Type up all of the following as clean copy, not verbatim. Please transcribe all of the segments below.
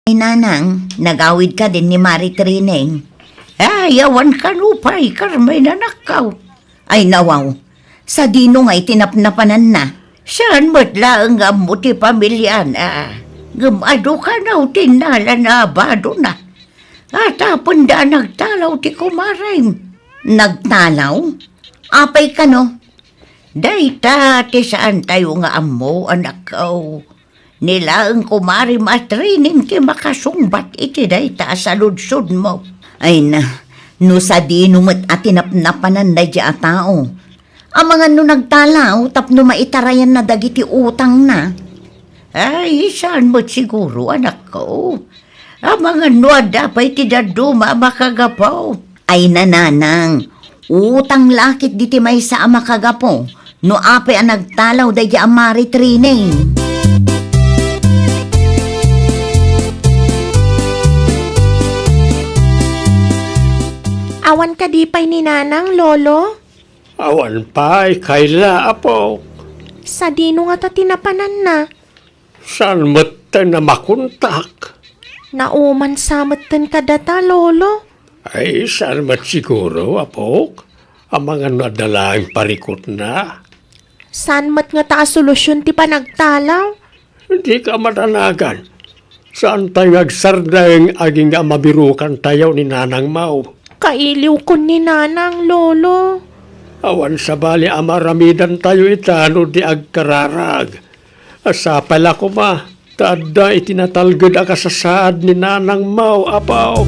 Ay, nanang, nagawid ka din ni Mari Trineng. Ay, yawan ka nupay, Carmen, anakaw. Ay, nawaw. Sa dino nga'y tinapnapanan na. Saan mo't laang mo ti pamilya na? Gumado ka na o tinala na abado na. At apunda nagtalaw ti kumaray. Nagtalaw? Apay ka no? Dayta ti saan tayo nga amo, anak ko. Nila ang kumari matrining ti makasungbat iti dayta sa ludsod mo. Ay na, no sa dino mo't atinapnapanan na di a tao. Ang mga no nagtalaw, tapno maitarayan na dagiti utang na. Ay, saan mo't siguro, anak ko? Ang mga no adapay ti daduma makagapaw. Ay nananang, utang lakit diti may sa makagapaw. No apay ang nagtalaw da di amari training. Awan ka di pa'y ni nanang, lolo? Awan pa, kaila apo. Sa dino nga ta tinapanan na. Saan mo't na makuntak? Nauman samatan ka data, lolo. Ay, saan mo't siguro, apo? Ang mga nadalaang parikot na. San mat nga ta solusyon ti panagtalaw? Hindi ka matanagan. Saan tayo agsardang aging mabirukan tayo ni Nanang Mau? Kailiw ko ni nanang, lolo. Awan sa bali amaramidan tayo itano di agkararag. Asa pala ko ma, tada itinatalgad akasasaad ni Nanang Mau, apaw.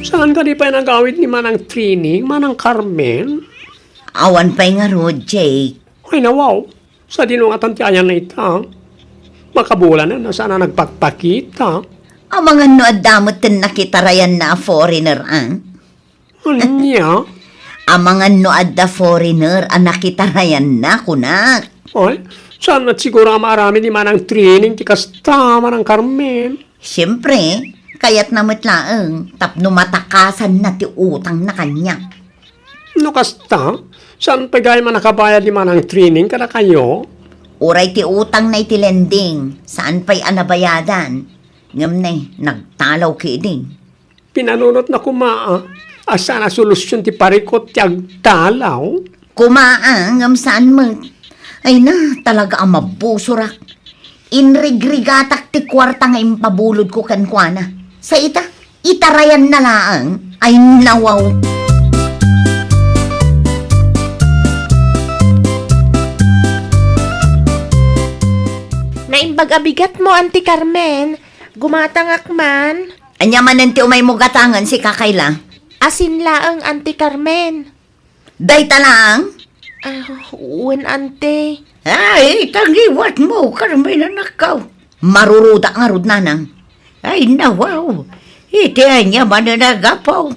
Saan ka di pa nagawid ni Manang Trini, Manang Carmen? Awan pa'y nga ro, Jake. Ay nawaw, sa dinungatan ti ayan na ita. Makabulan na sana nagpagpakita. Ang mga no adamot tin nakitarayan na foreigner, ang? Anya? Ang mga no adda foreigner ang nakitarayan na, kunak. Ay, saan at siguro ang marami di Manang Trini, ti kasta, Manang Carmen? Siyempre, kaya't namatlaang tapno matakasan na ti utang na kanya. No kasta, saan pagay man nakabayad di Manang Trini kada kayo? Uray ti utang na iti lending, saan pa'y anabayadan? Ngam na nagtalaw kiiding. Pinanunot na kumaa, asa na solusyon ti parikot ti agtalaw? Kumaang, ngam saan mo? Ay na, talaga ang mabusurak. Inrigrigatak ti kwarta nga impabulod ko kankwana. Sa itarayan na laang, ay nawaw. Naimbag-abigat mo, Auntie Carmen. Gumatangak man. Anya manan ti umay mo gatangan si kakayla. Asin laang, Auntie Carmen. Day talaang? Uwan, Ante. Ay, tangiwat mo, Carmen anakaw. Maruruda nga rud nanang. Ay, nawaw. Iti anya mananagapaw.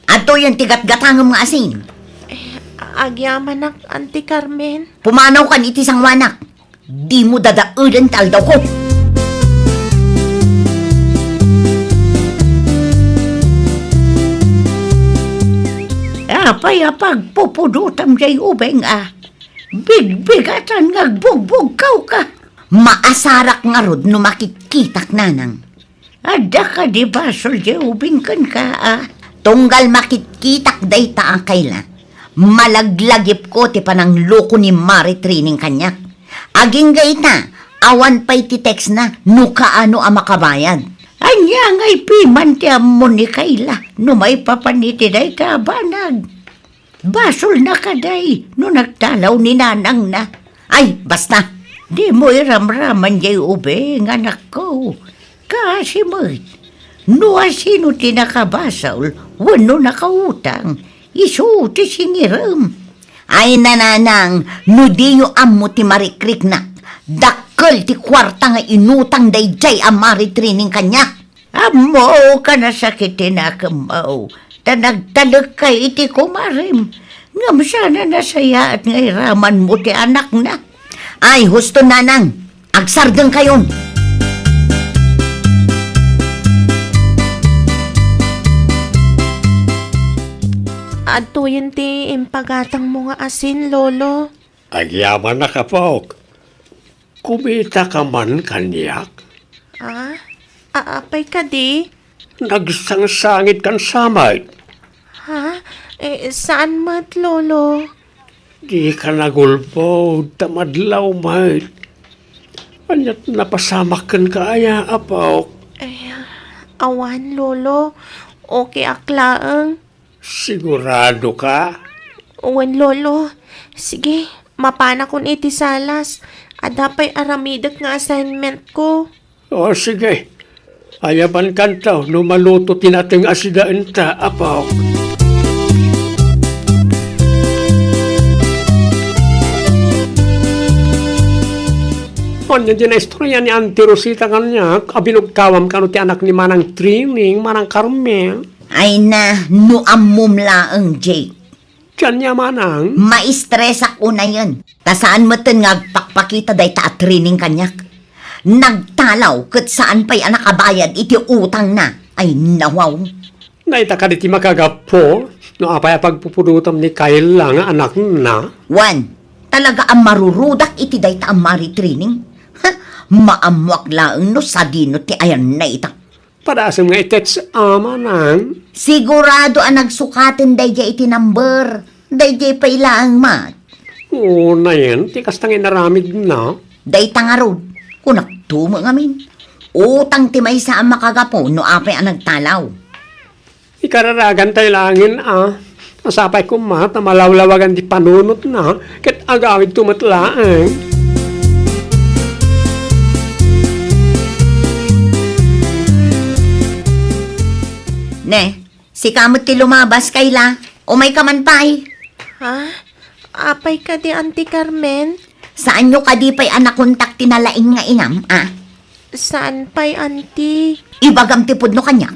Ato yung tigat-gatangam nga asin. Agyaman nak, Auntie Carmen. Pumanaw kan iti sang wanak. Di mo dadaulan taldaw ko. Apay-apag pupudutam jay ubeng Bigbigatan ngagbugbog ka. Maasarak nga rod no makikitak nanang. Ada ka di basol jay ubeng kan ka Tunggal makikitak day ta ang kaila. Malaglagip ko ti panang loko ni Mari Trining kanyak. Aging gaita, awan pa'y ti text na no kaano ang makabayan. Anya nga'y piman ti amon ni kaila no may papaniti day ta banag. Basol na kaday no nagtalaw ni nanang na. Ay, basta, di mo iramraman jay ubeng anak ko. Kasi mo't, no asino ti nakabasol, wano nakautang, isuti singiram. Ay nananang, no di yu amo ti marikrik na. Dakkel ti kwarta nga inutang dayjay ang maritrining kanya. Amo ka na sakitin na kamaw. Tanagtalag kay iti kumarim. Ngam sana nasaya at ngairaman mo ti anak na. Ay, husto nanang, agsargang kayon. Ato yun ti impagatang mo nga asin, lolo. Agyaman na ka, Pok. Kumita ka man kanyak. Ah? Aapay ka di? Nagsangsangit kan samay. Ha? Saan mat, lolo? Di ka nagulpo, tamadlaw, mate. Anyat napasamak kan kaya, Pok. Awan, lolo. Okay aklaang. Sigurado ka? Uwan, lolo. Sige, mapana kun iti salas. Adapay aramidak nga assignment ko. O sige. Ayaban kantaw, numaluto tinating asidaan ta, Pok. Kanya din na istorya ni Auntie Rosita kanya, abinugkawam kano ti anak ni Manang Trining, Manang Carmel. Ay na, nuamum laang, Jake. Kanya Manang. Maistresak una yun. Tasaan mo tin ngagpakpakita day ta training kanyak. Nagtalaw kat saan pa'y anak abayad iti utang na. Ay nawaw. Naita ka di makagapo, no apaya pagpupudutam ni Kyle lang anak na. One, talaga ang marurudak iti day ta ang mari training. Maamwak laang no sa dino ti ayan na ita. Padasam nga itets Manang. Sigurado ang nagsukatin day iti number. Day pa'y laang mat. Oo na yan, tikas tangin naramid na. Day tangarod. Kunak tumo ngamin. Utang ti may sa ang makagapo no apay ang nagtalaw. Ikararagan tayo langin Masapay ko mat, malawlawagan di panunot na, kat agawid tumatlaan. Ne, si kamot ti lumabas kayla. O may kamanpay. Ha? Apay ka di, Auntie Carmen? Saan nyo kadipay anak kontak tinalaing nga inam, Saan pa'y, Auntie? Ibagam ti pudno kanya.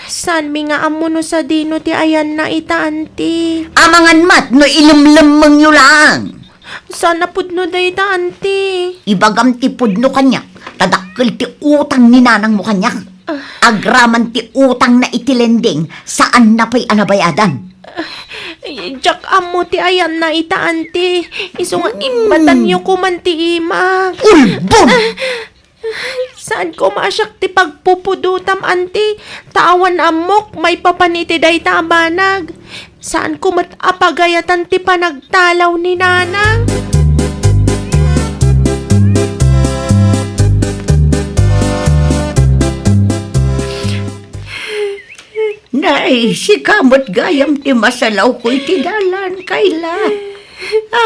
Saan mi nga amo no sa dino ti ayan na ita, Auntie? Amangan mat no ilumlemeng nyo lang. Saan na pudno da ita, Auntie? Ibagam ti pudno kanya. Tadakkel ti utang ni nanang mo kanya. Agraman ti utang na itilending saan na pa'y anabayadan. Jak amo ti ayan na ita, Auntie. Iso nga imbatan nyo kuman ti ima. Ulbon! Saan ko masyak ti pagpupudutam, Auntie? Tawan amok, may papaniti day tabanag. Saan ko apagayatan ti panagtalaw ni nanang? Nay, si kamot gayam ti masalaw ko iti dalan kayla.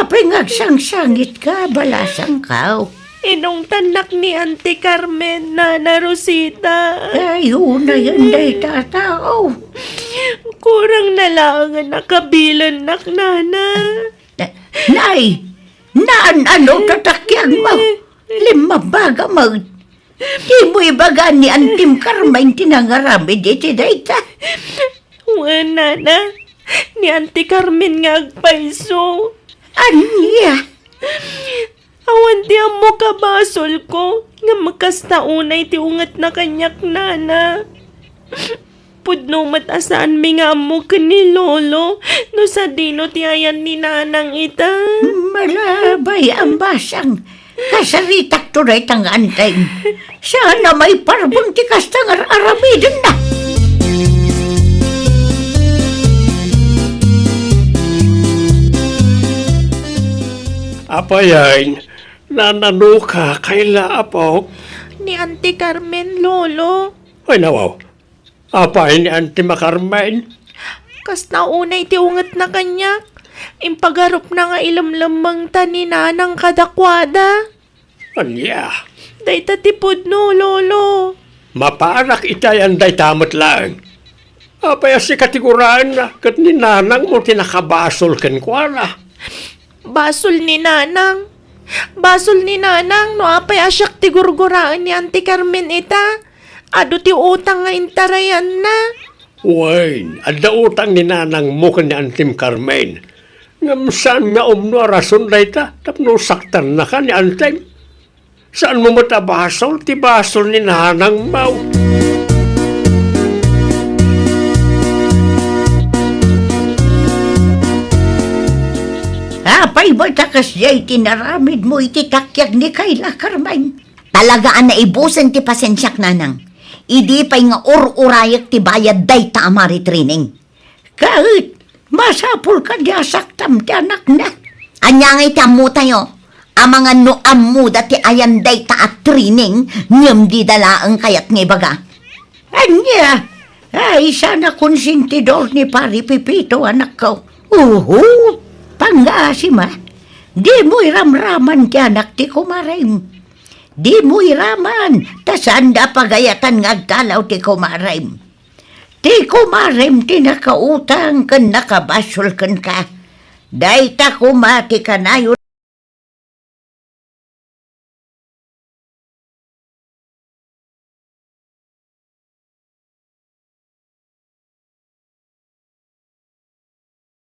Apay ngagsangsangit ka, balasang kaw. Inong tanak ni Auntie Carmen, Nana Rosita. Ay, una yan day tatao. Kurang na lang ang nakabilan nak, Nana. Nay, ano tatakyag mo? Lima baga mo. Di mo ibaga ni Antim Carmen tinangaramid iti dayta. Wala na. Ni Auntie Carmen nga agpaiso. Anya? Awan di mo kabasol ko. Nga magkastaunay ti ungat na kanyak, Nana. Pudno matasaan mi nga mo ni Lolo. No sa dino ti ayan ni Nanang ita. Malabay ang basang. Kasaritak turay tang antay. Sana may parbong tikas tang aramidin na. Apayan, nanano ka, kaila, Pok. Ni Auntie Carmen, Lolo. Ay nawaw, apayan ni Auntie Macarmen. Kas naunay ti ungat na kanyak. Impagarup na nga ilamlamang tanina ng kadakwada. Anya, Dayta tipod no, Lolo. maparak itayan day tamot lang. Apaya si katiguraan na, kat ni nanang mo tinakabasol ken kwa na. Basol ni Nanang. Basol ni Nanang, no apay asyak ti gurguraan ni Auntie Carmen ita. Ado ti utang nga intarayan na. Uy, ada utang ni nanang mo ken ni Auntie Carmen. Ngam saan nga umno rason day ta, tapno saktan na ka ni Auntie. Saan mo matabasol, ti basol ni nanang mau. Apay ba takas jay tinaramid mo ititakyag ni Kayla Carmine? Talagaan na ibusan ti pasensyak nanang. Idi pa'y nga ur-urayak ti bayad day ta amari training. Kahit masapul ka di asaktam ti anak na. Anyangay ti amu tayo. Ang mga noam mo dati ayan day ta at training ngam di dalaang kayat nga baga. Anya, ay sana konsentidor ni Pari Pipito anak ko. Pangaasim ha. Di mo iramraman ti anak ti kumarim. Di mo iraman, tasanda pagayatan nga agdalaw ti kumarim. Ti kumarim ti nakautang kan nakabasol kan ka. Day ta kumati ka na yun.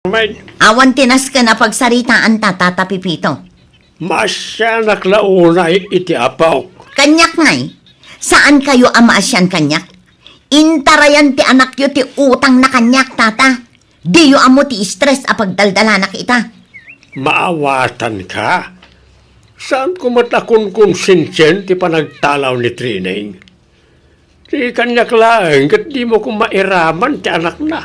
Carmine, Awan tinas ka na pagsaritaan ta, Tata Pipito. masya naklaunay iti apaw. Kanyak ngay, saan kayo ama asyan kanyak? Intarayan ti anak yo ti utang na kanyak, Tata. Di yo amo ti stress apag daldala na kita. Maawatan ka? Saan ko matakon konsensyen ti panagtalaw ni Trining? Di kanyak laeng, kat di mo ko mairaman ti anak na.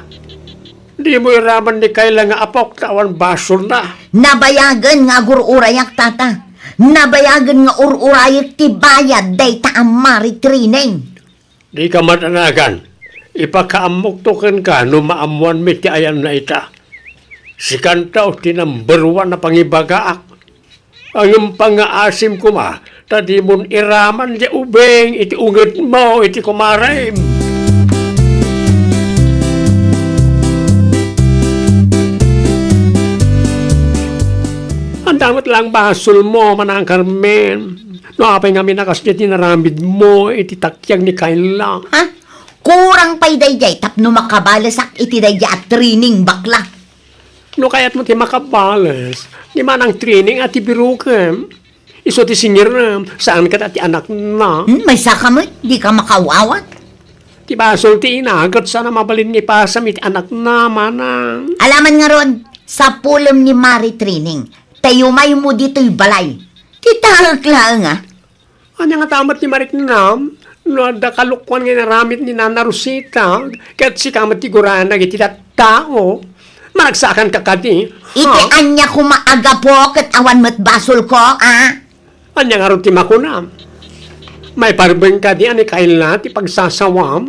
Di mo iraman ni Kayla nga apok tawan basol na. Nabayagan nga gururayak, Tata. Nabayagan nga ururayak ti bayad day ta amari training. Di ka matanagan. Ipakaamuktukan ka no maamuan mi ti ayan na ita. Si kantaw ti number 1 na pangibagaak. Ang pangaasim ko ma, tadi mon iraman di ubeng iti unget mo iti kumarim. Ang damat lang basol mo, manang Carmen. No, apay nga minakas niya tinaramid mo, iti takyag ni Kayla. Ha? Kurang pa'y dayjay tapno makabalasak iti dayjay at training bakla. No, kaya't mo ti makabalas. Di manang training at ibirukem. Iso ti singiram, saan ka ti anak na? May saka mo, di ka makawawat. Ti basol ti inagat, sana mabalin ni pasam iti anak na, manang. Alaman nga ron, sa pulom ni Mari Training, tayo may mo dito'y balay. Kitahag lang nga. Ano nga tamat ni Marik Nam? No, da kalukwan nga naramit ni Nana Rosita. Kaya't si kamat tiguran na iti tao. Managsakan ka kati. Iti anya kumaaga po kat awan mo't basol ko, Anya nga rin ti makunam. May parbeng ka di ani Kayla ti pagsasawam.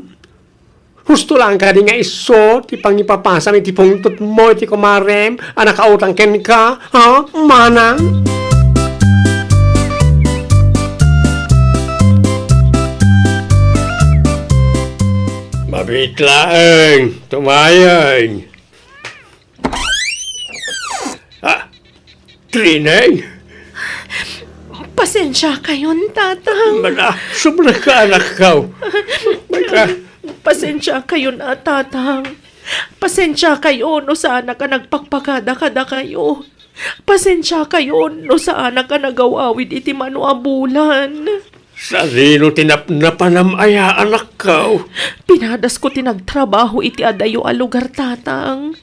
Husto lang ka di nga iso ti pangipapasam iti pungtot mo iti kumarem. Anak kautang ken ka. Ha? Manang? Mabitlaeng, tumayang. Trineng? Pasensya kayon, tatang. Mana, sobra ka anak ka. Pasensya kayo na, tatang. Pasensya kayo no sana ka nagpakpakada kada kayo. Pasensya kayo no sana ka nagawawid iti manuabulan. Sa rino tinapnapan aya anak ka. Pinadas ko tinagtrabaho iti adayo a lugar, tatang.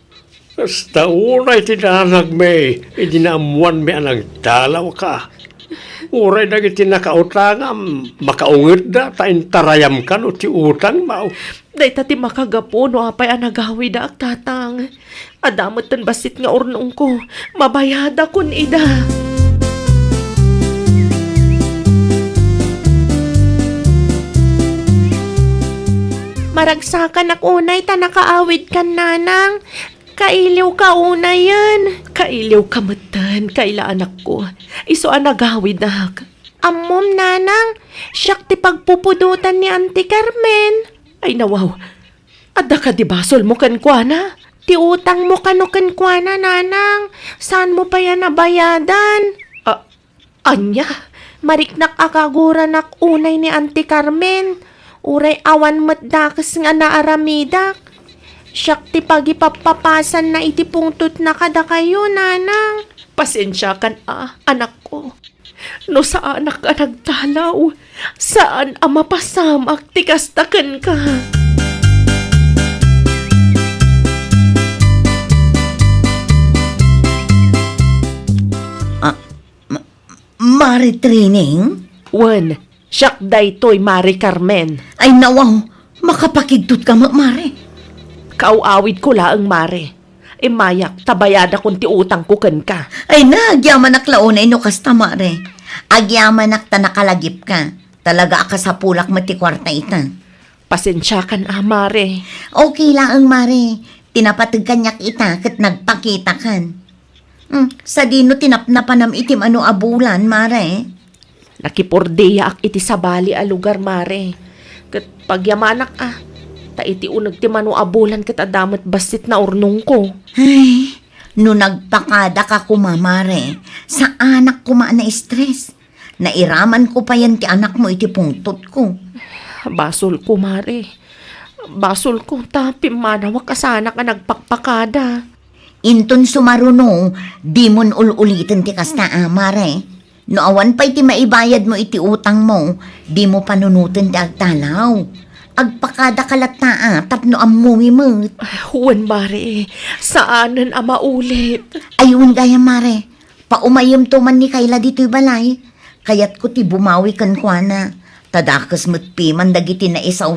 Basta uray tinanag may, idinaamuan may anang dalaw ka. Uray na iti nakautangam, makaungit na, taintarayam ka no ti utang mau. Dahil ti makagapo no apay anagawi da ak tatang. Adamot tan basit nga urnong ko, mabayada kun ida. Maragsakan ak unay ta nakaawid kan nanang. Kailiw ka una yan. Kailiw ka matan, kaila anak ko. Iso anagawid ak. Amom nanang, siyak ti pagpupudutan ni Auntie Carmen. Ay nawaw, adda ka di basol mo kan kuana? Ti utang mo kano kan kuana nanang. Saan mo pa yan nabayadan? Anya, mariknak akaguran ak unay ni Auntie Carmen. Uray awan matdakas nga naaramidak. Siyak ti pagipapapasan na iti pungtot na kada kayo, nanang. Pasensya kan anak ko. No saan ka nagtalaw? Saan ang mapasamak ti kastakan ka? Mari Trining? Wen, siyak daytoy Mari Carmen. Ay nawaw, makapakigtot ka Mari. Kauawid ko laang Mari. Mayak, tabayada kung ti utang ko ken ka. Ay na, agyaman naklaunay no kasta Mari. Agyaman nakta nakalagip ka. Talaga ka sa pulak matikwarta ita. Pasensya kan Mari. Okay lang ang Mari. Tinapatag kanyak ita kat nagpakita kan. Sa dino tinapnapanam itim ano abulan Mari. Nakipordeya ak iti sabali a lugar Mari. Kat pagyamanak ta iti unag ti mano abulan kat adamat basit na urnong ko. Ay, no nagpakada ka kumamare, sa anak ko na stress. Nairaman ko pa yan ti anak mo iti pungtot ko. Basol ko Mari. Basol ko tapi manawak asana ka nagpakpakada. Inton sumaruno, di mon ulitin ti kasta amare. No awan pa iti maibayad mo iti utang mo, di mo panunutin ti agtalaw. Agpakada kalata tapno amumi mo. Huwan Mari, saanan maulit? Ayun gaya mare, paumayom to man ni Kayla dito'y balay. Kayat ko ti bumawi kan kwa na. Tadakas mo't piman dagiti na isaw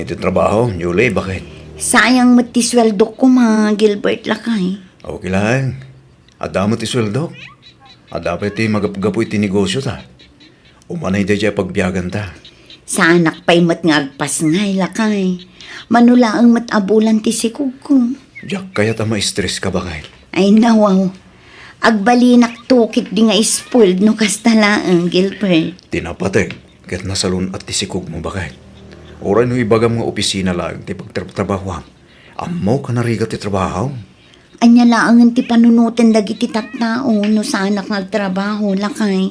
Ito trabaho, Julie, bakit? Sayang matisweldo ko mga Gilbert lakay. Okay lang. Adamot isweldo. Dapat magapgapo iti negosyo ta. Umanay da dya pagbiyagan ta. Sa anak pa'y matngagpas ngay lakay. Manula ang matabulan ti sikog ko. Diyak kaya ta ma-stress ka bakit? Ay nawaw. Agbalinak tukit di nga spoiled no kastalaang Gilbert. Tinapateg, ket nasalun at tisikog mo bakit? Oray no ibagam nga opisina lang ti pagtrabaho. Ammo ka narigat ti trabaho. Anya laangan ti panunutin dagiti tattao no sa anak nagtrabaho lakay.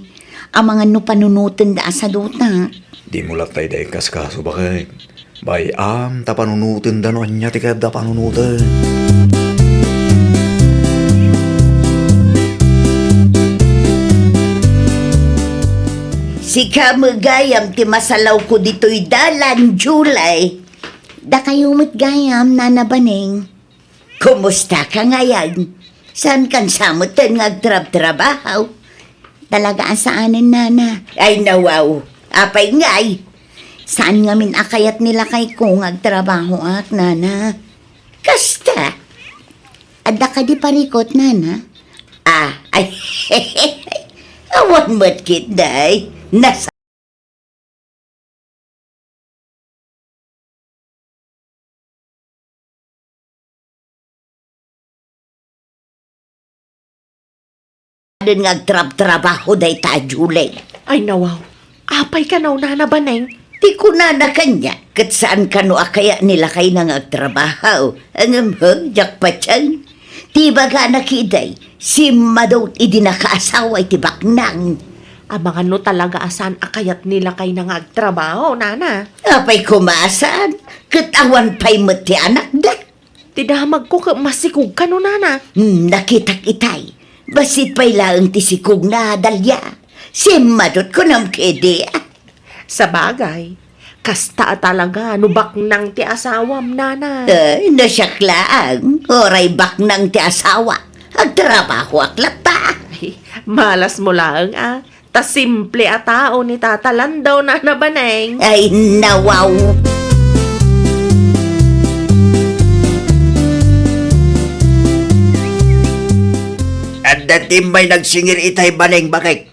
Ang mga no panunutin da sa duta. Di mo latay da kaskaso bakit? Bayam, ta panunutin da no anya ti kada panunutin. Si kamagayam ti masalaw ko dito'y dalan, July. Da kayo matgayam, Nana Baning. Kumusta ka ngayon? Saan kan samutan ngagtrab-trabaho? Talaga saanin, Nana? Ay nawaw, apay ngay. Saan nga min akayat nila kay ko ngagtrabaho ak, Nana? Kasta? Ada ka di parikot, Nana? Ay, awan mo't kit, day. Nasa din ngagtrab-trabaho day ta, Julie. Ay nawaw, apay ka na Nana Baneng. Di ko na kanya, kat saan ka no akaya nila kay nangagtrabaho. Ang amhag, jakpatyan. Ti baga nakiday, si Madot idinakaasawa iti baknang. Abangan no talaga asan akayat nila kay nangagtrabaho, Nana. Apay kumasan, kat awan pa'y mati anak da. Tidamag ko ka masikog ka no, Nana. Nakitak itay, basit pa'y laang tisikog na dalya. Si Madot ko nam kede. Sa bagay, kasta talaga no baknang ti asawam, Nana. Ay, nasyaklaan, oray baknang ti asawa. Agtrabaho aklat pa. Ay, malas mo lang Ta simple a tao ni tatalan daw Nana Baneng. Ay, nawaw. At dating may nagsingir itay Baneng bakit?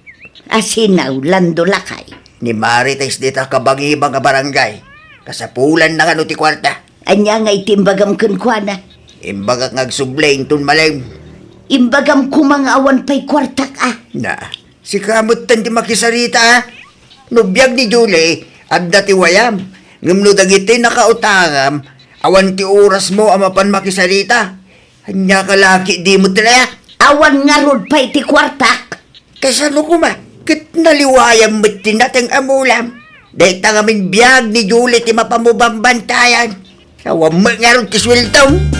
Asinaw, lando lakay. Ni Marites dita kabangibang ka barangay. Kasapulan na nga no ti kwarta. Anya nga itimbagam kunkwana. Imbagak ngagsubling tun maleng. Imbagam kumangawan pa'y kwartak Na, si kamot tan ti makisarita ha. Nubiyag ni Julie, at dati wayam. Ngumno dagiti nakautangam, awan ti oras mo amapan makisarita. Hanya kalaki di mo tila. Awan nga rod pa'y ti kwartak. Kasano kuma, kit naliwayam mo't tinateng amulam. Dahil tangamin biyag ni Julie ti mapamubang bantayan. Awan mo nga ron ti sweltong.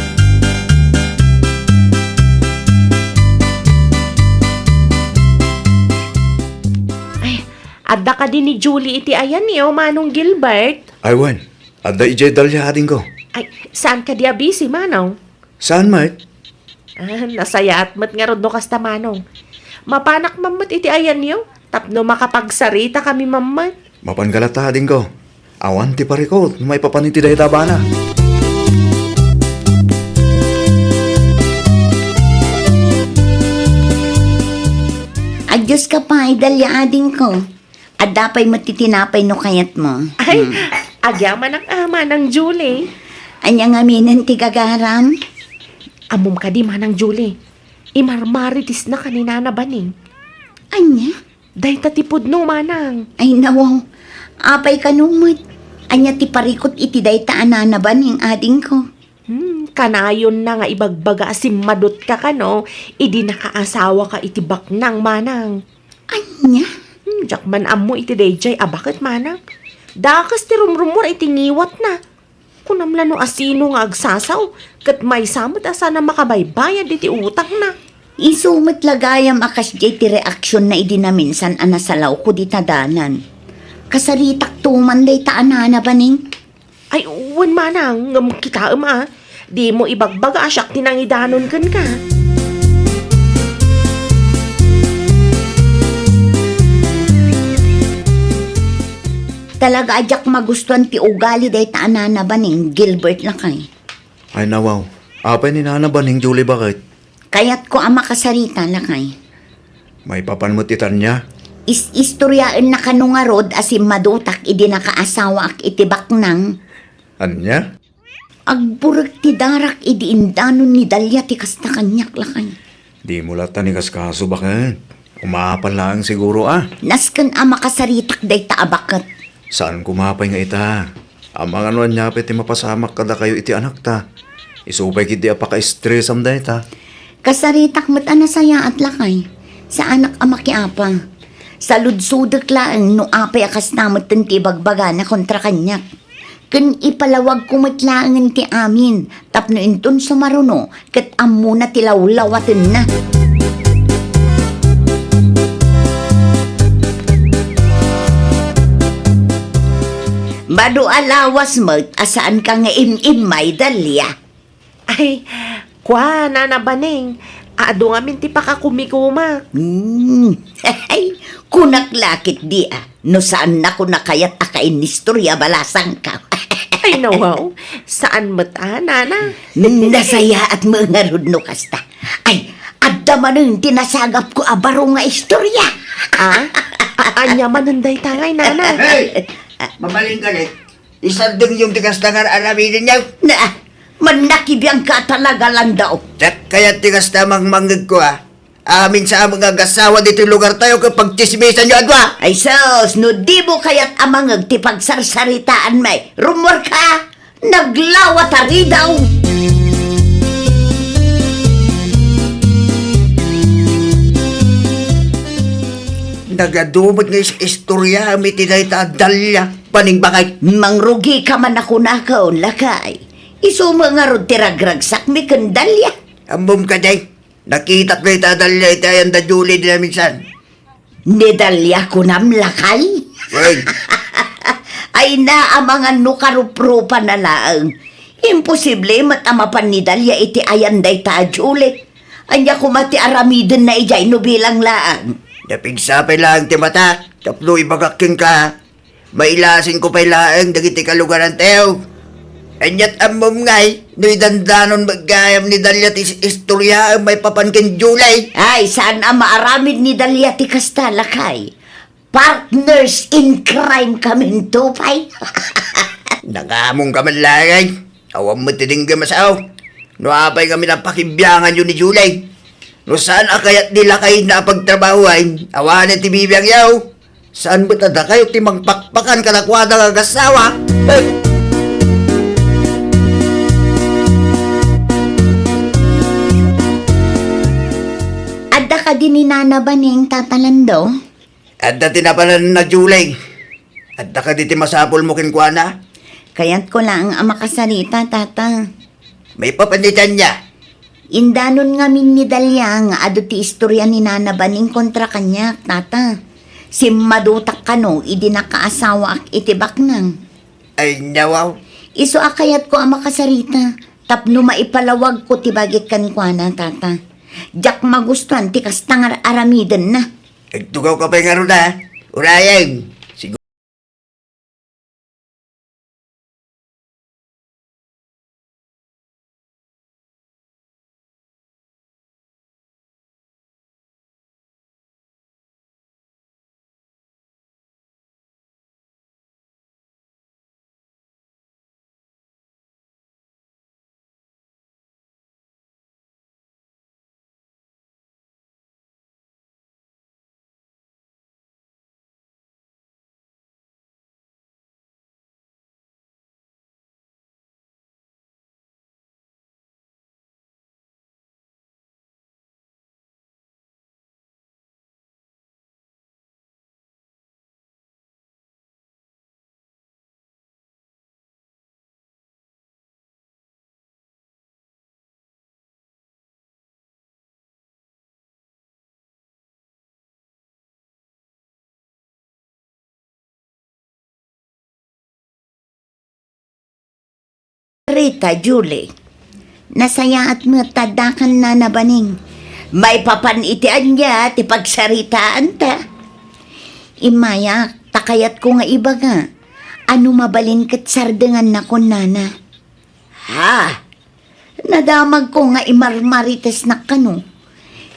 Adda ka din ni Julie iti ayan niyo, Manong Gilbert. Aywan, ada ijay dalya ating ko. Ay, saan ka dia busy, Manong? Saan, mate? Nasayat mat nga rod no kasta, Manong. Mapanak mamat iti ayan niyo. Tapno makapagsarita kami mamat. Mapangalata ating ko. Awan ti parikot, may papaniti dahi tabana. Adyos ka pa, idalya ading ko. At dapay matitinapay no kayat mo. Ay, agyaman ang ama ng Julie. Anya nga minin ti gagaram. Amom ka di, Manang Julie. Imarmaritis na kanina na baning. Anya? Day tatipod no, Manang. Ay nawaw, apay kanumot. Anya ti parikot iti day taanana ba ning ading ko? Kanayon na nga ibagbaga madot ka no, idi nakaasawa ka iti baknang, Manang. Anya? Jakman amo iti dayjay, bakit, Manang? Dakas ti rumrumor iti ngiwat na. Kunamla no asino nga agsasaw, kat may samot asa na makabaybayad iti utang na. Isumit lagayam akas jay ti reaksyon na idinaminsan anasalaw ko di tadanan. Kasaritak tuman day taanana ba ning? Ay, uwan, Manang, ngam kita di mo ibagbaga asyak tinangidanon kan ka. Talaga ajak magustuhan ti ugali day ta Nana Baning, Gilbert lakay. Ay nawaw, apay ni Nana Baning Julie bakit? Kayat ko ama kasarita lakay. May papanmutitan niya. Istoryaan na kanungarod asim madutak idi nakaasawa ak itibak nang Anya? agburag ti darak idi indanon ni Dalia ti kasta kanyak lakay. Di mo lata ni kaskaso bakit? Umaapan lang siguro Nasken ama kasaritak day ta abakat. Saan kumapay nga ita? Ang mga nuan niya ti mapasamak kada kayo iti anak ta. Isupay kiti apaka-stress am day ta. Kasaritak mat anasaya at lakay. Sa anak ama kiapa. Sa ludsudak laang no apay akas namot ti bagbaga na kontra kanyak. Kun ipalawag kumitlaangan ti amin, tapno intun sumaruno, kat amo na tilawlawatin na. Bado alawas mo, asaan ka nga imay Dalia? Ay, kwa, Nana Baning. Ado nga minti pa ka kumikuma. Ay, kunak lakit di no saan na ko nakayat akain nistorya balasang ka. Ay, nawaw. Saan mata, Nana? Nasaya at mga rudno kasta. Ay, adda man ang tinasagap ko abaro nga istorya. Anya manunday tangay, Nana. Hey! Mamaling ka rin. Isardeng yung tikas tangar araminin niya. Na, manakibiyang ka talaga lang daw. Sak kaya tikas tamang manggag ko Amin sa mga gasawa dito yung lugar tayo kapag tismisan nyo adwa. Ay sos, no di mo kaya't amangag ti pagsarsaritaan may. Rumor ka, naglawat ari daw. Nagadumot nga istorya may tinay ta Dalia. Paning bakay. Mangrugi ka man ako nakaon lakay. Iso mga rod tiragragsak mi kandalya. Ambom ka day. Nakita ko ita Dalia ita yan da Julie din na minsan. Nedalya ko nam lakay. Well, Ay na ang mga nukaruprupa na laang. Imposible matamapan ni Dalia iti ayanday ta Julie. Anya kumati aramiden na ijay no bilang laang. napigsapay lang ti mata. Tapno ibagaking ka. Mailasin ko pa'y laang dagiti kalugaran tayo. Anyat amom ngay, no'y dandanon maggayam ni Dalia ti istorya ang may papankin Julie. Ay, saan ang maaramid ni Dalia ti kasta lakay? Partners in crime kami tupay. Nangamong ka man langay. Awang matiding ka masaw. No apay kami ng pakibyangan yun ni Julie. No saan akayat nila kayo na pagtrabahuan, awanan ti bibiyang yaw. Saan ba tada kayo ti magpakpakan kalakwada ng agasawa? Adda ka din ni Nana Baning tatalando? Adda tinapalan na Julie. Adda ka di ti masapol mo kinkwana. Kaya't ko lang ang makasarita, tata. May papanitan niya. Indanon nga min ni Dalia nga ado ti istorya ni Nana Baning kontra kanya, tata. Si madutak kano, idi nakaasawa ak itibak nang. Ay nawaw. Iso akayat ko ang makasarita. Tapno maipalawag ko ti bagit kankwana, tata. Diyak magustuhan ti kastangar aramiden na. Nagtugaw ka pa nga ron Urayan. Siguro. Rita, Julie, nasaya at matadakan na nabaning. May papanitian niya ti pagsaritaan ta. Imaya, takayat ko nga iba nga. Ano mabalin kat sardengan na ko, nana? Ha? Nadamag ko nga imarmarites na kano.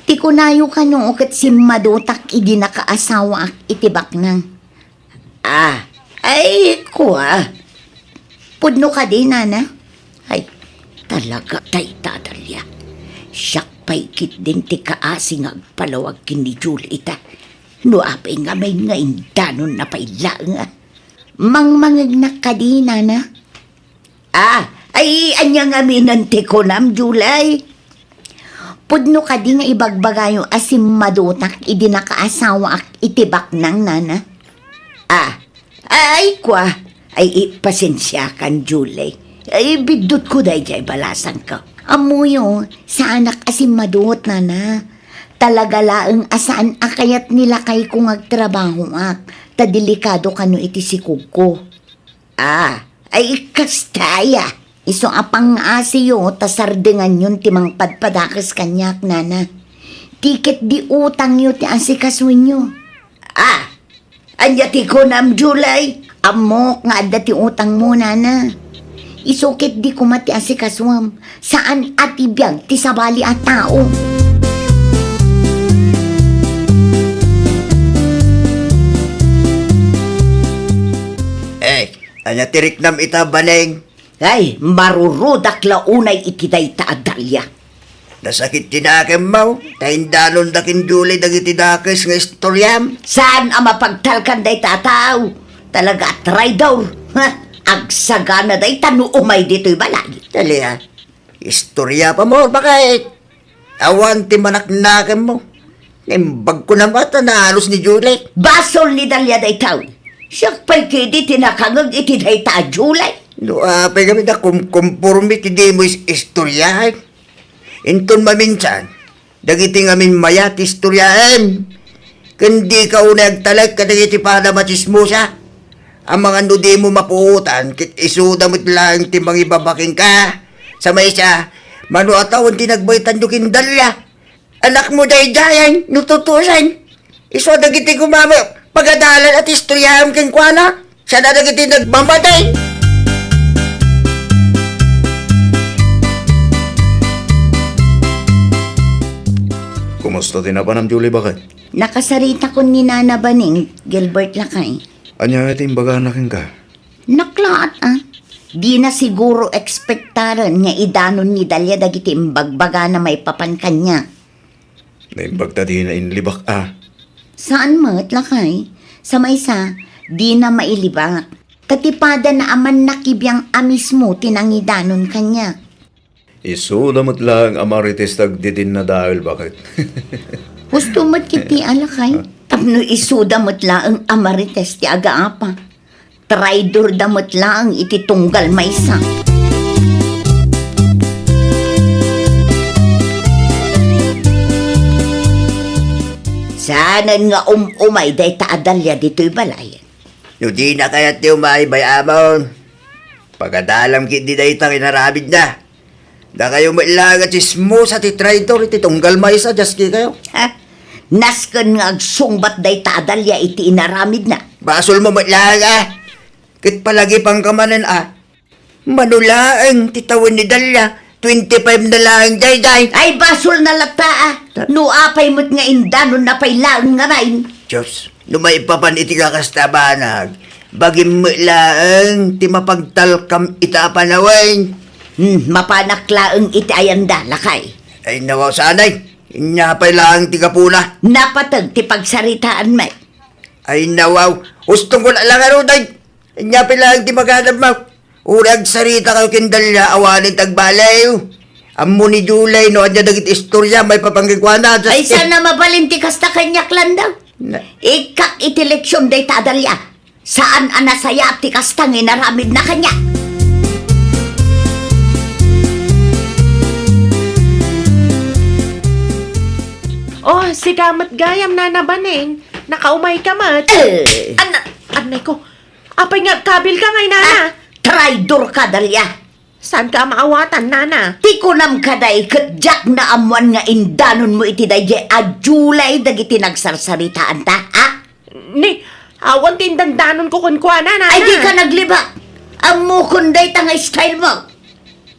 Ti ko nayo kano kat si madutak idi nakaasawa ak itibak nang. Ay ko Pudno ka din, nana? Ay, talaga tay tadalya. Siyak paikit din ti kaasing agpalawag kini Julita. No apay nga may nga indanon na paila nga. Mangmangag na ka din, nana? Ay, anyang aminan ti ko nam, Julay. Pudno ka di nga ibagbagayo asim madutak idi nakaasawa ak itibak nang, nana? Ay, kwa. Ay, pasensya kan, Julay. Ay, bigdot ko day jay balasan ka. Amuyo, sa anak asim maduot, nana. Talaga laeng asaan akayat nila kay kung agtrabaho ak. Ta delikado kano iti sikog ko. Ay, kastaya. Iso apang asiyo, tasardengan yun timang padpadakas kanyak, nana. Tiket di utang yun ti asikaswin nyo. Anya ti ko nam, Julay. Amok nga dati utang mo, nana. Isukit di ko mati asikaswam. Saan at ibiyag ti sabali at tao. Anya tirik nam ita baneng. Ay, marurudak launay itiday taadalya. Nasakit tinakem mo. Taindanon dakin Julay dagiti dakes nga istoryam. Saan ang mapagtalkan day tataw? Talaga try daw. Agsagana day tanu umay dito'y balay. Dali Istorya pa mo, bakit? Awan ti manaknakem mo. Nimbag ko na mata na halos ni Julay. Basol ni Dalya day taw. Siyak pa'y kidi tinakangag iti day ta Julay. No, apay kami na kumpormi ti di mo istoryahan. Inton maminsan, dagiti ngamin mayat istoryahan. Kundi ka unag talag kadagiti pada matismosa. Ang mga nudi mo mapuutan, kit isudamot lang timang ibabaking ka. Sa may isa, mano atawan tinagbaytan dukin Dalya. Anak mo day-dayan, nututusan. Iso dagiti kumama, pagadalan at istoryahan keng kwana. Siya na dagiti nagmamatay. Kumusta din na pa nam, Julie, bakit? Nakasarita ko ni Nana Baning, Gilbert Lakay. Anya iti imbaga na ka? Naklaat Di na siguro ekspektaran nga idanon ni Dalya dagiti imbagbaga na may papan kanya. Naimbagta di na inlibak Saan mat, Lakay? Sa maysa, di na mailibak. Katipada na aman nakibiyang amis mo tinangidanon kanya. Isudamot lang amarites tagdidin na dahil bakit? Gusto mo't kiti alakay. Tapno isuda mo't laang amarites ti agaapa. Traidor damot laang iti tunggal maysa. Sanan nga umay day taadalya dito'y balay. No di na kaya ti umay bayamon. Pagadalam kit di day ta kinarabid na. Da kayo mailaga chismo sa ti traitor iti tunggal maysa jaski kayo. Nasken nga agsungbat day taadalya iti inaramid na. Basol mo mailaga. Kit palagi pang kamanan manulaang titawan ni Dalya. 25 na lang day. Ay basol na lata No apay mo't nga indanon na pailaan nga rain. Diyos, lumay papan iti kakastabanag. Bagim mailaang ti mapagtalkam ita panawain. Mapanaklaang iti ayanda, Lakay. Ay nawaw sanay. Inyapay lang ti kapuna. Napatag ti pagsaritaan may. Ay nawaw. Ustong ko na lang aruday. Inyapay lang ti maghanap mo. Urag sarita kayo kindalya awanin tagbalay. Amo ni Julay no adya dagit istorya may papanggigwana. Ay sana mabalinti kasta kanyak landaw. Ikak iti leksyon day tadalya. Saan anasaya ti kastang inaramid na kanya. Oh, si kamat gayam, Nana Baning. Nakaumay ka mat. Anay ko. Apay nga, kabil ka ngay, Nana. Traidor ka, Dalya. Saan ka maawatan, Nana? Ti ko nam kaday katjak na amuan nga indanon mo iti daye adjulay dagiti nagsarsaritaan ta, Ni, Awan tindandanon ko kunkwa na, nana. Ay di ka nagliba. Ang mukunday ta nga style mo.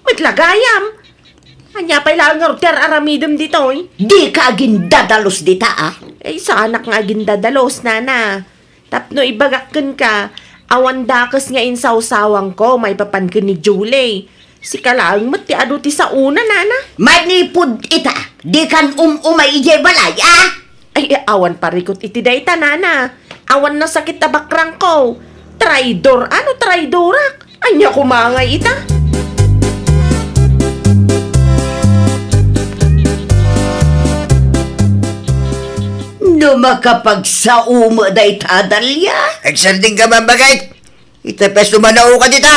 Matlagayam. Anya pa ilang order aramidom dito, eh. Di ka agin dadalos dita ah. Eh, sa anak nga gindadalos, nana. Tapno ibagakan ka, awan dakas nga insawsawang ko, may papan ka ni Julie. Si kalang mati ado ti sa una, nana. Manipod ita. Di kan umay ijay balay ah. Ay, awan parikot iti dayta, nana. Awan na sakit tabakrang ko. Traidor, ano traidorak? Anya kumangay ita. No makapagsaumo day tadalya. Agsarding ka man bagay. Itapes tumanaw ka dita.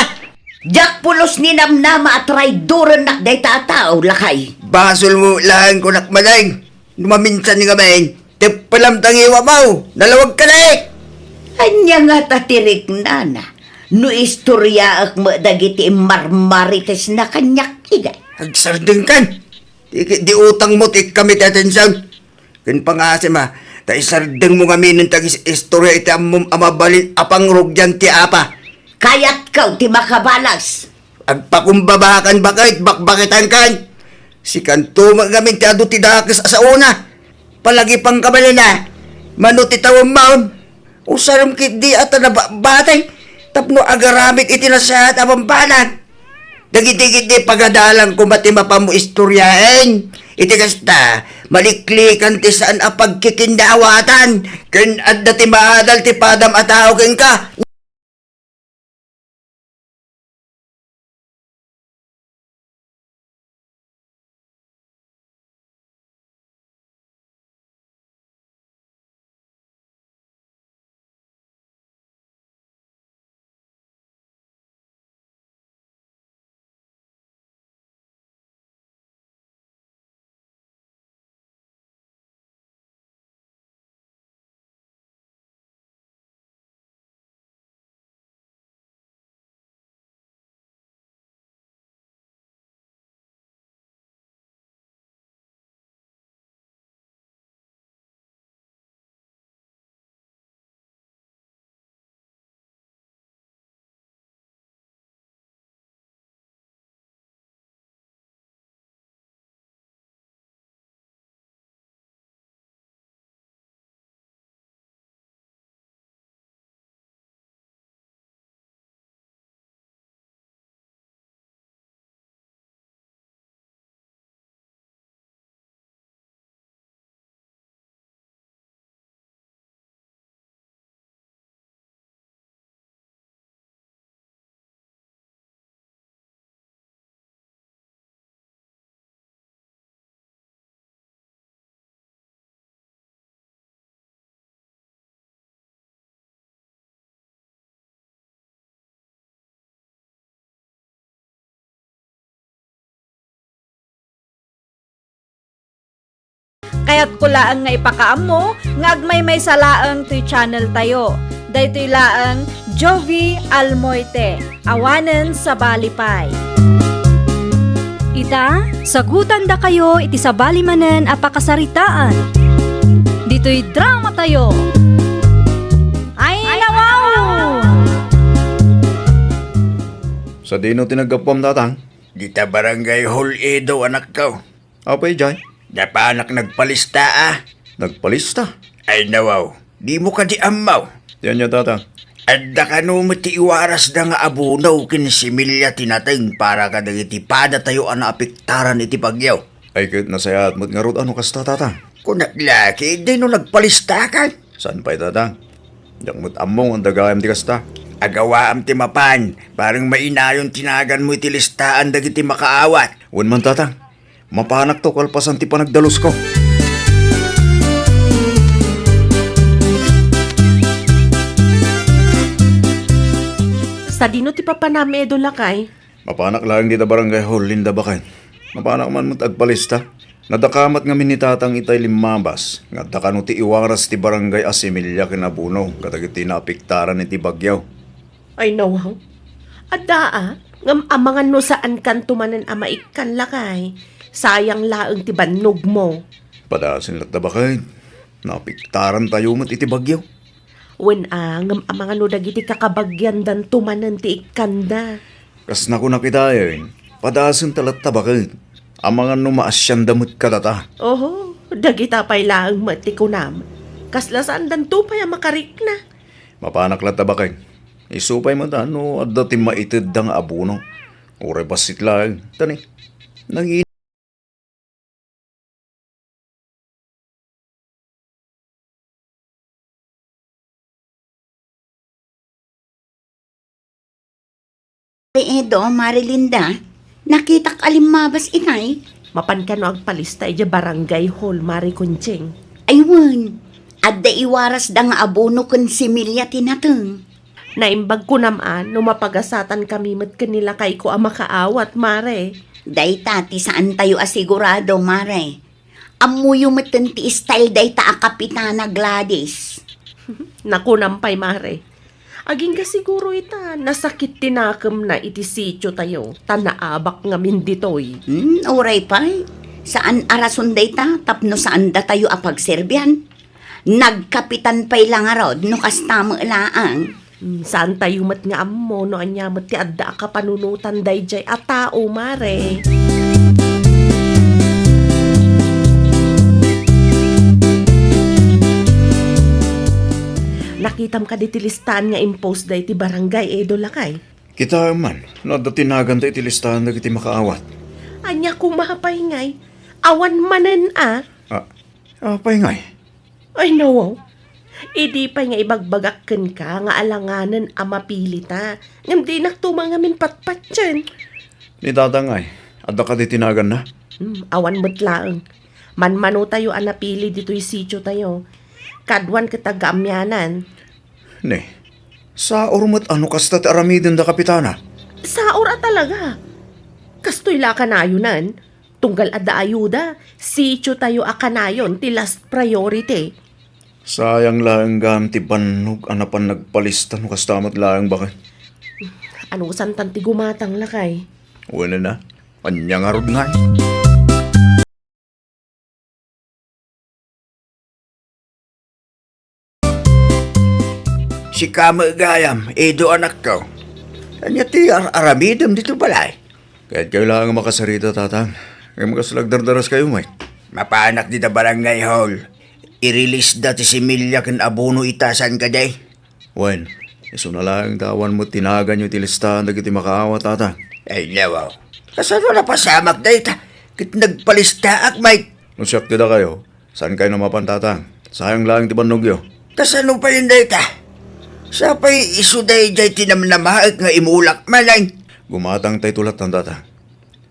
Jak pulos ni namnama at traidoran nak day tatao lakay. Basol mo lang ko nakmalang. Numaminsan ni kamain. Tipalam tangiwa mo. Nalawag ka na eh. Anya nga tatirik nana. No istorya ak madagiti marmarites na kanyak ida. Agsarding kan. Di utang mo ti kami tatensyon. Kan pangasim ha. Ta isardeng mo kami ng tagis istorya iti amabalin apang rugyan ti apa. Kayat kaw ti makabalas. Agpakumbabakan bakit bakbakitan kan. Si kanto magamin ti adu ti dakis sa una. Palagi pang kabala na. Mano ti tawang maon. Usaram kit di ata na batay. Tapno agaramit iti nasahat abang balan. Dagiti di pagadalang kumati mapamu istoryaen. Iti kasta, maliklikan ti saan a pagkikindawatan. Ken adda ti maadal ti padam atao ken ka. Kaya't kulaan nga ipakaam mo, ngagmay may salaang to'y channel tayo. Daytoy laang Jovi Almoite, awanen sa Balipay. Ita, sagutan da kayo iti sa balimanen apakasaritaan. Dito'y drama tayo. Ay, nawaw! Sa dino tinagapam tatang. Dita barangay Hall Edo anak ko. Apay jay. Dapa anak nagpalista ah. Nagpalista. Ay nawaw. Di mo ka di amaw. Yan niya tatang. Adda ka no mati iwaras da nga abunaw kin similya tinateng para ka dagiti pada tayo ana apiktaran iti pagyaw. Ay kahit nasaya at matngarot ano kasta tatang. Kung naglaki, di no nagpalista ka. Saan pa'y tatang? Yak mo't among ang dagayam di kasta. Agawa am ti mapan. Parang mainayon tinagan mo iti listaan dagiti makaawat. Wan man tatang. Mapanak to kalpasan ti panagdalos ko. Sa dino ti papanami edo lakay. Mapanak lang di da barangay hall linda bakay. Mapanak man mo't agpalista. Nadakamat nga minitatang itay limabas. Nga dakano ti iwaras ti barangay Asimilya kinabuno. Katagiti na apiktaran iti bagyaw. Ay nawaw. Adda ngam amangan no saan kan tumanen amaikan lakay. Sayang laeng ti bannog mo. Padasin lat da bakay. Napiktaran tayo mo't iti bagyaw. Wen ang mga no dagiti kakabagyan dan tumanan ti ikanda. Kas na ko nakita yun, padasan talat tabakal. Ang mga numaasyan damot katata. Oho, dagita pa'y laang mati kunam. Kaslasan dan tupay ang makarik na. Mapanak la tabakal. Isupay mo no at dati maitid dang abuno. Ure basit lang. Tani, nang Edo, Marilinda, nakitak alimabas inay. Mapan ka no agpalista ija barangay hall, Mari Kunching. Aywan, adda iwaras da nga abono kun similya tinateng. Naimbag ko naman, no mapagasatan kami mat kanila kay ko ang makaawat, Mare. Day tati saan tayo asigurado, Mare. Amuyo matan ti style day ta a Kapitana Gladys. Naku nampay, Mare. Aging ka siguro ita, nasakit tinakam na iti sityo tayo, tanaabak ngamin ditoy. Oray pa'y. Saan arason day ta, tapno saan da tayo apagserbyan? Nagkapitan pa'y lang arod, no kastamo laang. Saan tayo mat nga ammo, no anya mat ti adda ka panunutan day jay a tao, Mare. Nakitam ka di ti listahan nga impose day ti barangay Edo lakay. kita man, no dati naganda iti listahan na kiti makaawat. Anya kumapay ngay, awan manen a. Apay ngay. Ay no, idi pa nga ibagbagakken ka nga alanganan a mapili ta. Ngam di naktumang ngamin patpat dyan. Ni tatangay, adda ka di tinagan na. Awan mo't laang. Manmano tayo ang napili dito'y sityo tayo. Kadwan kita gamyanan. Ne, sa urmat ano kasta ti aramidin da kapitana? Sa ora talaga. Kastoy la kanayunan. Tunggal adda ayuda. Sityo tayo akanayon ti last priority. Sayang lang gam ti banog anapan nagpalista no kastamat lang bakit. Ano santan ti gumatang lakay? Wala na, anyang arod nga. Si Kama Gayam, Edo anak ko. Anya ti aramidam dito balay. Kahit kayo lang makasarita tatang, kaya makasalagdardaras kayo may. Mapanak dito barangay hall. I-release dati si Milya kan abono itasan ka day. Wen, iso na lang tawan mo tinagan yung tilistahan na kiti makaawa tatang. Ay, lawaw. Kasano na pasamak day ta? Kit nagpalistaak, Mike. Nusyak tida kayo, saan kayo namapan tatang? Sayang lang ti banogyo. Kasano pa rin day ta? Sa pa'y isuday jay tinamnamaak nga imulak malay. Gumatang tayo tulat ng tatang.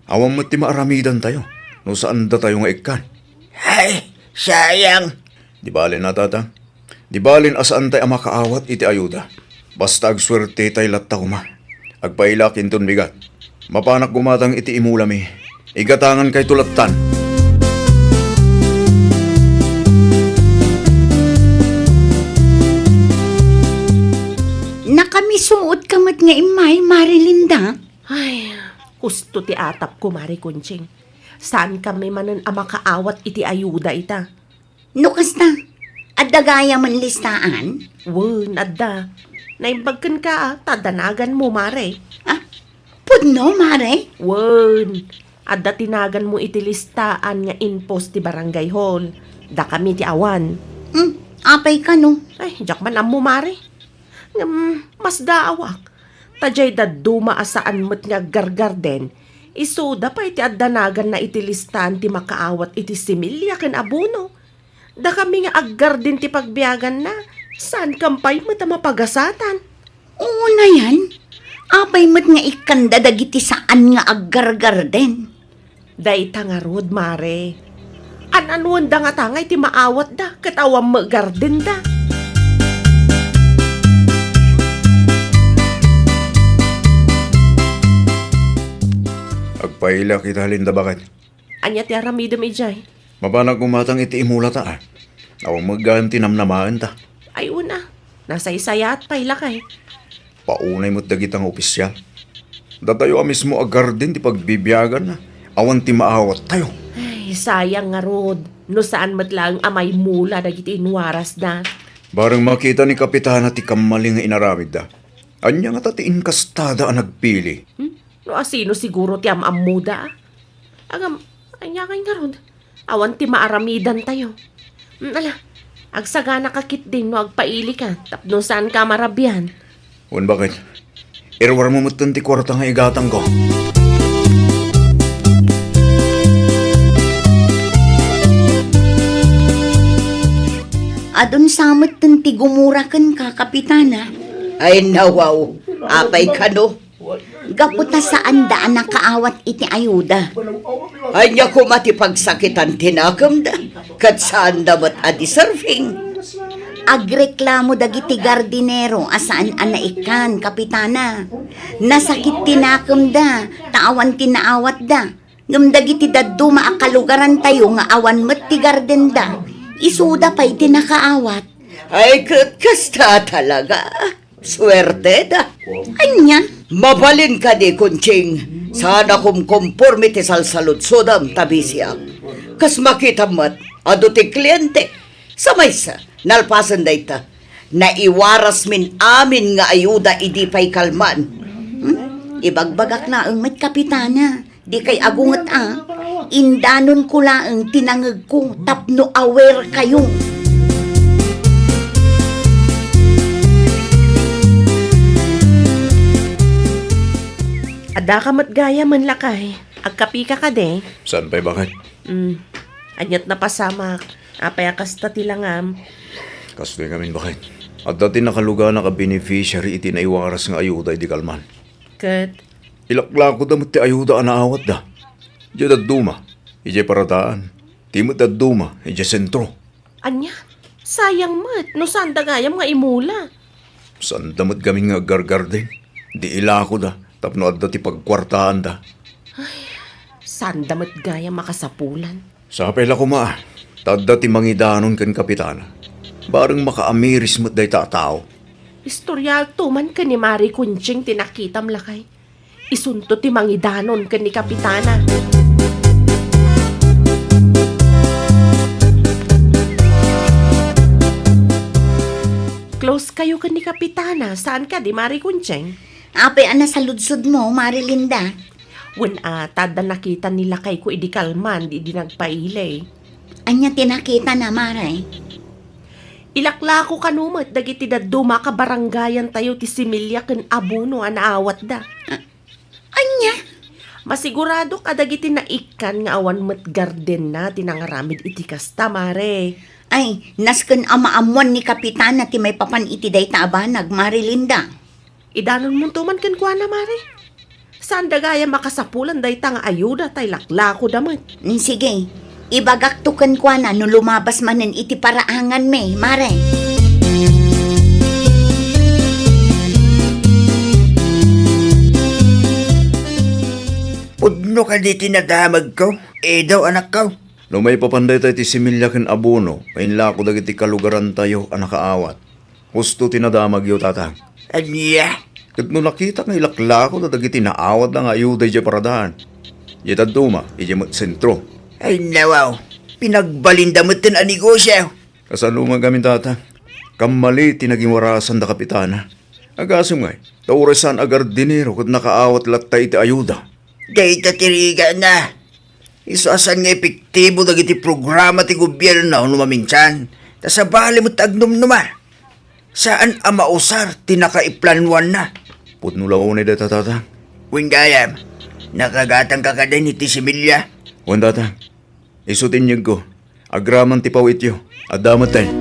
Awang mo ti maaramidan tayo, no saan da tayo nga ikan. Ay, sayang. Di balin na tatang. Di balin asaan tayo makaawat iti ayuda. Basta agswerte tayo latta kuma. Agpailakin ton bigat. Mapanak gumatang iti imulami. Igatangan kay tulatan. Nakamisuot kamat nga imay, Marilinda. Ay, gusto ti atap ko, Mari Kunching. Saan kami manan ang makaawat iti ayuda ita? Nukas na, adda gaya man listaan. Wen, adda. Naimbagkan ka, tadanagan mo, Mare. Pudno, Mare. Wen, adda tinagan mo iti listaan nga inpost ti barangay hall. Da kami ti awan. Apay ka no. Ay, jak man amo, Mare. Mas daawak. Tajay da dumaasaan mo't nga gargarden. Isuda pa iti addanagan na iti listaan ti makaawat iti similya ken abuno. Da kami nga aggar din ti pagbiyagan na. Saan kampay mo't mapagasatan? Oo na yan. Apay mat nga ikanda dagiti saan nga aggargar din. Day tangarod, Mare. An-anuan da nga tangay ti maawat da. Katawang magarden da. Agpaila kita halinda bakit. Anya ti aramidem ijay. Mapanak gumatang iti imula ta. Awang magganti namnamaan ta. Ay una. Nasaysayat pa ilakay. Paunay mo't dagitang opisyal. Datayo mismo agar din ti pagbibiyagan na. Awan ti maawat tayo. Ay, sayang nga rod. No saan matlang amay mula dagiti inwaras na. Barang makita ni Kapitana ti kamaling nga inaramid da. Anya nga tatiin kastada ang nagpili. No asino siguro ti amamuda. Agam, anya kay nga rod. Awan ti maaramidan tayo. Ala, agsagana kakit din no agpaili ka. Tapno saan ka marabyan. Wan bakit? Irwar mo mutan ti kwarta nga igatang ko. Adon samot ti gumura ken ka, Kapitana. Ay nawaw, apay ka no. Gaputa saan daan nakaawat iti ayuda. Ay niya ko matipagsakitan tinakam da. Kat saan damat adi-surfing. Agreklamo dagiti gardinero asaan anaikan, Kapitana. Nasakit tinakam da, taawan tinaawat da. Ngam dagiti daddo maakalugaran tayo nga awan met ti garden da. Isuda pa'y tinakaawat. Ay kat kasta talaga. Swerte da. Anya? Mabalin ka di, Kunching. Sana kum conformity salsaludsodam tabi siya. Kas makita mat, ado ti kliyente. Sa maysa, nalpasan da ita. Naiwaras min amin nga ayuda idi pa'y kalman. Ibagbagak na ang met, Kapitana. Di kay agungat Indanon ko laang tinangag ko tapno aware kayo. Ada ka matgaya man lakay. Agkapika ka de. Saan pa'y bakit? Anyat na pasamak. Apay akasta tilangam. Kastoy kami bakit? At dati nakaluga na ka-beneficiary iti naiwaras nga ayuda di kalman. Kat, Ilaklako damot ti ayuda anaawat da. Ije daduma, ije parataan. Timot daduma, ije sentro. anya? Sayang mat. No saan dagayam nga imula. Saan damot kami nga gargarden? Di ilako da, tapno adda ti pagkwartaan da. Saan damat gaya makasapulan? Sa pela ko ma, tadda ti mangidanon kan Kapitana. Barang makaamiris mo't day tao. Istoryal to man ka ni Mari Kunching tinakitam lakay. Isunto ti mangidanon ka ni Kapitana. Close kayo ka ni Kapitana. Saan ka di Mari Kunching? Apay ana sa ludsod mo, Marilinda. Wen tada nakita nila kay ko idi kalman di nagpailay. Anya tinakita na, Maray. Ilaklako kanumat dagiti daduma ka barangayan tayo ti similya ken abuno anaawat da. Anya? Masigurado ka dagiti naikan nga awan met garden na tinangaramid iti kasta mare. Ay, nasken amaamuan ni Kapitana ti may papan iti day taabanag, Marilinda. Idanon mo tuman ken kuana mare. Saan dagaya makasapulan day ta nga ayuda tay laklako damat. Sige, ibagak tukan kwa na no lumabas manen iti paraangan me, Mare. Pudno ka di tinadamag ko. Daw anak ko. No may papanday tayo ti similya ken abono, mainlako dagiti kalugaran tayo ang nakaawat. Husto tinadamag yo tatang. Anya? Kat no nakita nga ilaklako na dagiti naawat na nga ayuda ije paradaan. Ije taduma, ije mo't sentro. Ay nawaw. Pinagbalindamot din ang negosyo. Kasano nga gamin tata? Kamali tinaging warasan da Kapitana. Agasum nga, tauresan agar dinero kat nakaawat latta iti ayuda. Dahil tatiriga na. Isasan nga epektibo dagiti programa ti gobyerno no maminsan. Tasabali mo tagnumnumar. Saan ang mausar tinakaiplanwan na? Putno launay da tata. Wingayam, nakagatang kakada ni Tisimilya. Wan tata, isutin niyag ko. Agraman ti pawityo. Adamat tayo.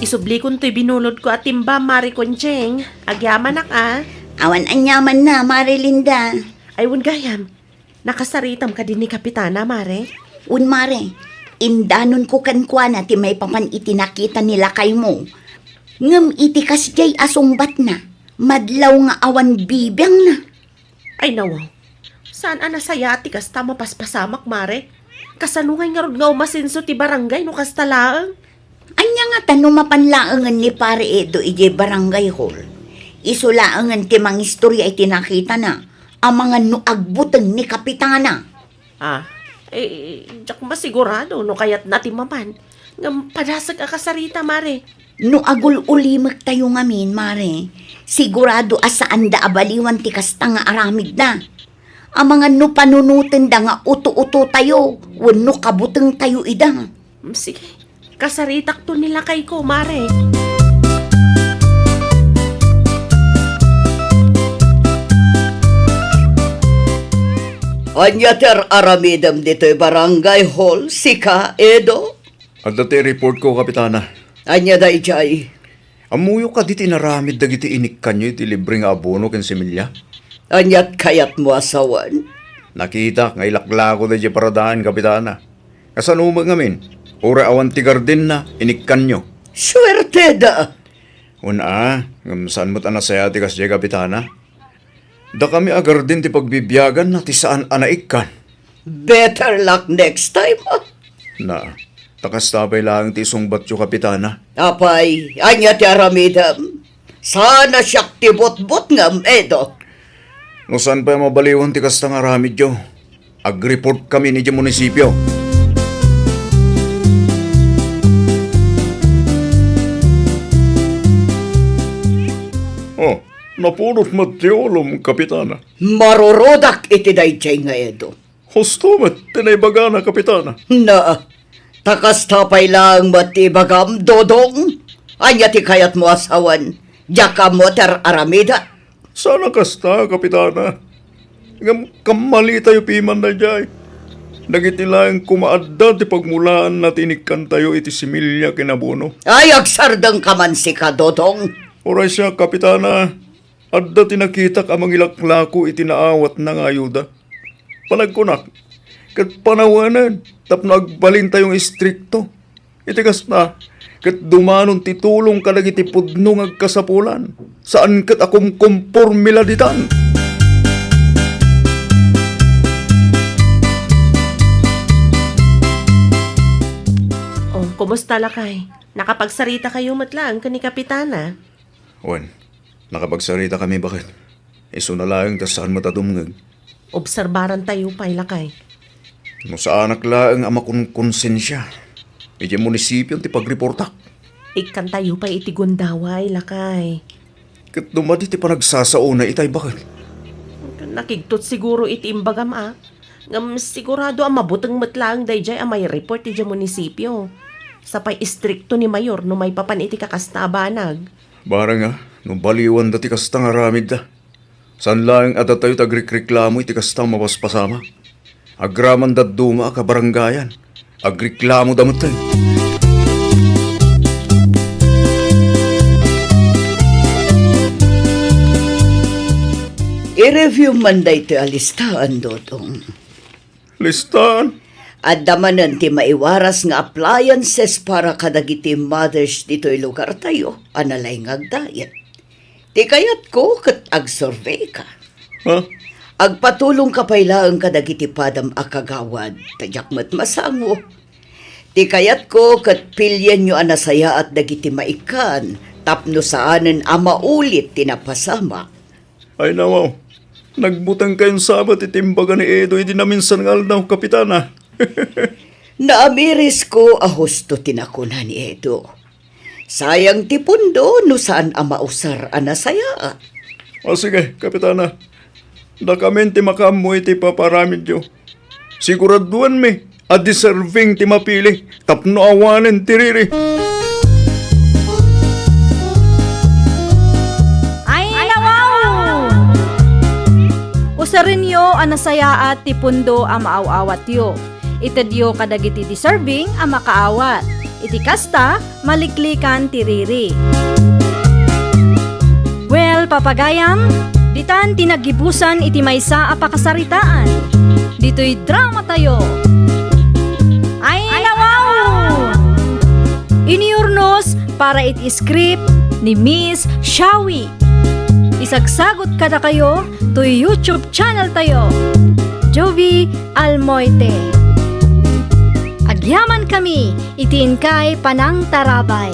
Isubli ko to'y binulod ko at timba, Mari Koncheng. Agyaman ah. Awan anyaman na, Marilinda. Ay, wun gayam. Nakasaritam ka din ni Kapitana, Mare. Un mare, indanon ko kankwana ti may papan itinakita nila kay mo. Ngem iti kasjay asungbat na. Madlaw nga awan bibiyang na. Ay, nawaw. Saan anasaya ti kasta mapaspasamak, Mare? Kasanungay nga rod nga umasinso ti barangay no kastalaang. Anya nga tanong mapanlaangan ni pare Edo ije barangay hall. Isulaangan ti mang istorya ay tinakita na. Ang mga nuagbuteng ni Kapitana. Ah, jak masigurado no kayat natin maman. Nga padasag akasarita, Mare. No agul ulimak tayo ngamin, mare. Sigurado asaan da abaliwan ti kasta nga aramid na. Ang mga no panunutin da nga uto-uto tayo. Wano kabuteng tayo ida. Sige, kasaritak to nila kay ko, Mare. Anya ter aramidam dito'y barangay hall, sika, Edo. At dati report ko, Kapitana. Anya da ijay. Amuyo ka di tinaramid dagiti inikkan nyo iti libre nga abono ken similya. Anyat kayat mo asawan. Nakita nga ilakla ko da di paradaan, Kapitana. Kasanumag ngamin, ura awan ti garden na inikkan nyo. Swerte da. Una, saan mo't anasaya ti kasya, Kapitana? Da kami agar din ti pagbibiyagan na ti saan anaikkan. Better luck next time. Na, takastabay lang ti sungbat yung, Kapitana. Apay, anya ti aramidam. Sana siyak ti bot-bot ngam, Edo. No saan pa mabaliwan ti kasta nga ramid yo? Ag-report kami ni di munisipyo. Oh, napulot matiolom, Kapitana. Marurodak iti dayjay nga, Edo. Husto met, tinaybaga na, Kapitana. Na, takastapay lang matibagam, Dodong. Anya ti kayat mo asawan. Jaka mo ter aramida. Sana kasta, Kapitana. Ngam kamali tayo piman na jay. Nagiti lang kumaadda ti pagmulaan na tinikkan tayo iti similya kinabuno. Ay, agsardang kaman si ka, Dodong. Oray siya, Kapitana. Adda tinakita ka mang ilaklako iti naawat ng ayuda. Panagkunak, kat panawanan, tapno agbalin tayong istrikto. Iti kasta, kat dumanon titulong ka iti pudno ng agkasapulan. Saan kat akong kompormila ditan? Oh, kumusta lakay? Nakapagsarita kayo matlang ka ni Kapitana. Wan, nakapagsarita kami bakit? Iso na lang tas saan matadumngag. Obserbaran tayo pa'y lakay. No sa anak lang ang amakong konsensya. Iti munisipyo ti pagreportak. Ikan tayo pa'y iti gundaway, lakay. Kat dumadi ti panagsasauna itay bakit? Nakigtot siguro iti imbagam Ngam sigurado ang mabutang matlang dayjay ang may report iti munisipyo. Sapay istrikto ni Mayor no may papan iti kakastabanag. Bara nga, nung baliwan dati kasta nga ramid da. San lang at tayo tagrekreklamo iti kasta mapaspasama. Agraman da duma ka barangayan. Agreklamo damot tayo. I-review man da ito alistahan, Dodong. Listaan. At damanan ti maiwaras nga appliances para kadagiti mothers dito'y lugar tayo, analay nga agdayat. Ti kayat ko kat ag-survey ka. Ha? Agpatulong ka pailaang kadagiti padam akagawad, tadyak mat masango. Ti kayat ko kat pilyan nyo anasaya at dagiti maikan, tapno saanan ama ulit tinapasama. Ay nawaw. Nagbutang kayong sabat itimbaga ni Edo iti naminsan nga aldaw, Kapitana. Naamiris ko ahusto tinakuna ni Edo. Sayang ti pundo no saan ama usar anasaya. O sige, Kapitana. Dakamen ti makamu iti paparamid yo. Siguraduan mi, a deserving ti mapili, tapno awanen ti riri. Ay, nawaw! Usarin yo anasaya at ti pundo ang maaawat yo. Itadyo kadagiti deserving ang makaawat. iti kasta maliklikan ti Riri. Well, papagayam, ditan tinagibusan iti maysa a pakasaritaan. Dito'y drama tayo. Ay nawaw! Iniurnos para iti script ni Miss Shawi. Isagsagot kada kayo to YouTube channel tayo, Jovi Almoite. Agyaman kami, itiin kay Panang Tarabay.